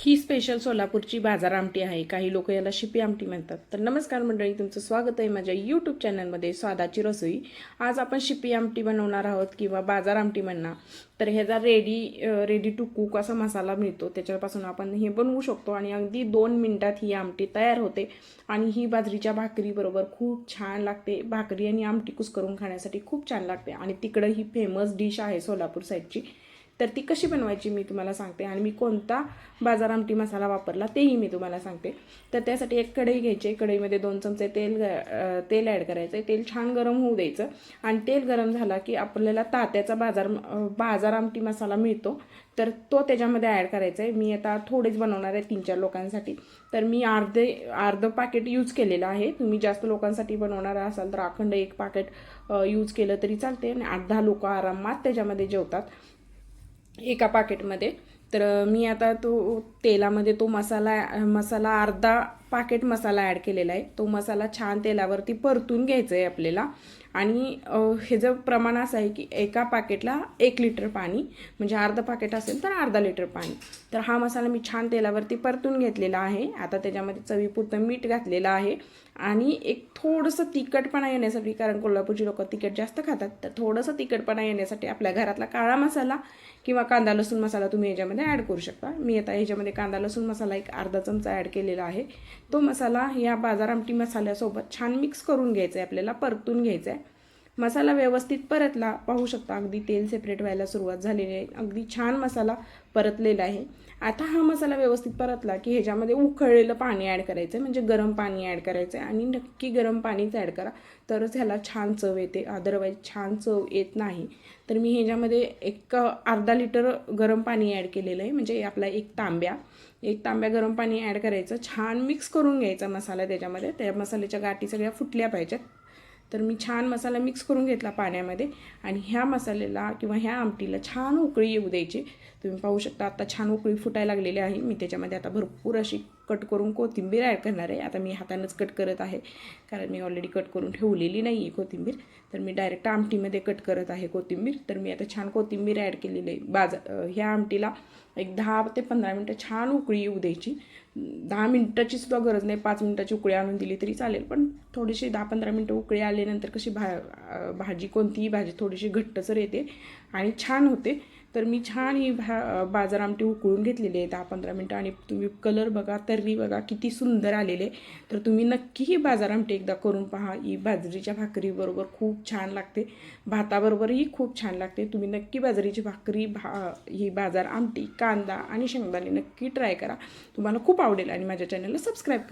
ही special सोलापूरची बाजार आमटी आहे. काही लोक याला शिपी आमटी म्हणतात. तर नमस्कार मंडळी, तुमचं स्वागत आहे माझ्या यूट्यूब चॅनलमध्ये स्वादाची रसोई. आज आपण शिपी आमटी बनवणार आहोत किंवा बाजार आमटी म्हणणार. तर ह्याचा रेडी टू कुक असा मसाला मिळतो, त्याच्यापासून आपण हे बनवू शकतो आणि अगदी 2 मिनिटात ही आमटी तयार होते. आणि ही बाजरीच्या भाकरीबरोबर खूप छान लागते. भाकरी आणि आमटी कुस्करून खाण्यासाठी खूप छान लागते आणि तिकडं ही फेमस डिश आहे सोलापूर साईडची. तर ती कशी बनवायची मी तुम्हाला सांगते आणि मी कोणता बाजार आमटी मसाला वापरला तेही मी तुम्हाला सांगते. तर त्यासाठी एक कढई घ्यायची. कढईमध्ये 2 चमचे तेल ॲड करायचं. तेल छान गरम होऊ द्यायचं आणि तेल गरम झाला की आपल्याला तात्याचा बाजार आमटी मसाला मिळतो, तर तो त्याच्यामध्ये ॲड करायचा आहे. मी आता थोडेच बनवणार आहे 3-4 लोकांसाठी, तर मी अर्धं पाकिट यूज केलेलं आहे. तुम्ही जास्त लोकांसाठी बनवणार असाल तर अखंड 1 पाकिट यूज केलं तरी चालते आणि 8-10 लोक आरामात त्याच्यामध्ये जेवतात एका पाकिटमध्ये. तर मी आता तेलामध्ये तो मसाला अर्धा पाकिट मसाला ॲड केलेला आहे. तो मसाला छान तेलावरती परतून घ्यायचा आहे आपल्याला. आणि ह्याचं प्रमाण असं आहे की एका पाकिटला 1 लिटर पाणी, म्हणजे अर्धा पाकिट असेल तर अर्धा लिटर पाणी. तर हा मसाला मी छान तेलावरती परतून घेतलेला आहे. आता त्याच्यामध्ये चवीपुरतं मीठ घातलेलं आहे आणि एक थोडंसं तिखटपणा येण्यासाठी, कारण कोल्हापूरची लोक तिखट जास्त खातात, तर थोडंसं तिखटपणा येण्यासाठी आपल्या घरातला काळा मसाला किंवा कांदा लसूण मसाला तुम्ही ह्याच्यामध्ये ॲड करू शकता. मी आता ह्याच्यामध्ये कांदा लसूण मसाला एक अर्धा चमचा ॲड केलेला आहे. तो मसाला या बाजार आमटी मसाल्यासोबत छान मिक्स करून घ्यायचा आहे, आपल्याला परतून घ्यायचा आहे. मसाला व्यवस्थित परतला, पाहू शकता अगदी तेल सेपरेट व्हायला सुरुवात झालेली आहे. अगदी छान मसाला परतलेला आहे. आता हा मसाला व्यवस्थित परतला की ह्याच्यामध्ये उकळलेलं पाणी ॲड करायचं आहे, म्हणजे गरम पाणी ॲड करायचं आहे. आणि नक्की गरम पाणीच ॲड करा, तरच ह्याला छान चव येते, अदरवाईज छान चव येत नाही. तर मी ह्याच्यामध्ये एक अर्धा लिटर गरम पाणी ॲड केलेलं आहे, म्हणजे आपला एक तांब्या गरम पाणी ॲड करायचं. छान मिक्स करून घ्यायचा मसाला त्याच्यामध्ये. त्या मसाल्याच्या गाठी सगळ्या फुटल्या पाहिजेत. तर मी छान मसाला मिक्स करून घेतला पाण्यामध्ये आणि ह्या मसाल्याला किंवा ह्या आमटीला छान उकळी येऊ द्यायची. तुम्ही पाहू शकता आता छान उकळी फुटायला लागलेली आहे. मी त्याच्यामध्ये आता भरपूर अशी कट करून कोथिंबीर ॲड करणार आहे. आता मी हातानंच कट करत आहे, कारण मी ऑलरेडी कट करून ठेवलेली नाही आहे कोथिंबीर. तर मी डायरेक्ट आमटीमध्ये कट करत आहे कोथिंबीर. तर मी आता छान कोथिंबीर ॲड केलेली आहे. ह्या आमटीला एक 10 ते 15 मिनटं छान उकळी येऊ द्यायची. 10 मिनटाची सुद्धा गरज नाही, 5 मिनटाची उकळी आणून दिली तरी चालेल, पण थोडीशी 10-15 मिनटं उकळी आल्यानंतर कशी भाजी कोणतीही भाजी थोडीशी घट्टसर येते आणि छान होते. तर मी छान ही बाजार आमटी उकळून घेतलेली आहे 10-15 मिनटं. आणि तुम्ही कलर बघा, तर्री बघा किती सुंदर आलेले. तर तुम्ही नक्की ही बाजार आमटी एकदा करून पहा. ही बाजरीच्या भाकरीबरोबर खूप छान लागते, भाताबरोबरही खूप छान लागते. तुम्ही नक्की बाजरीची भाकरी ही बाजार आमटी कांदा आणि शेंगदाणे नक्की ट्राय करा, तुम्हाला खूप आवडेल. आणि माझ्या चॅनलला सबस्क्राईब करा.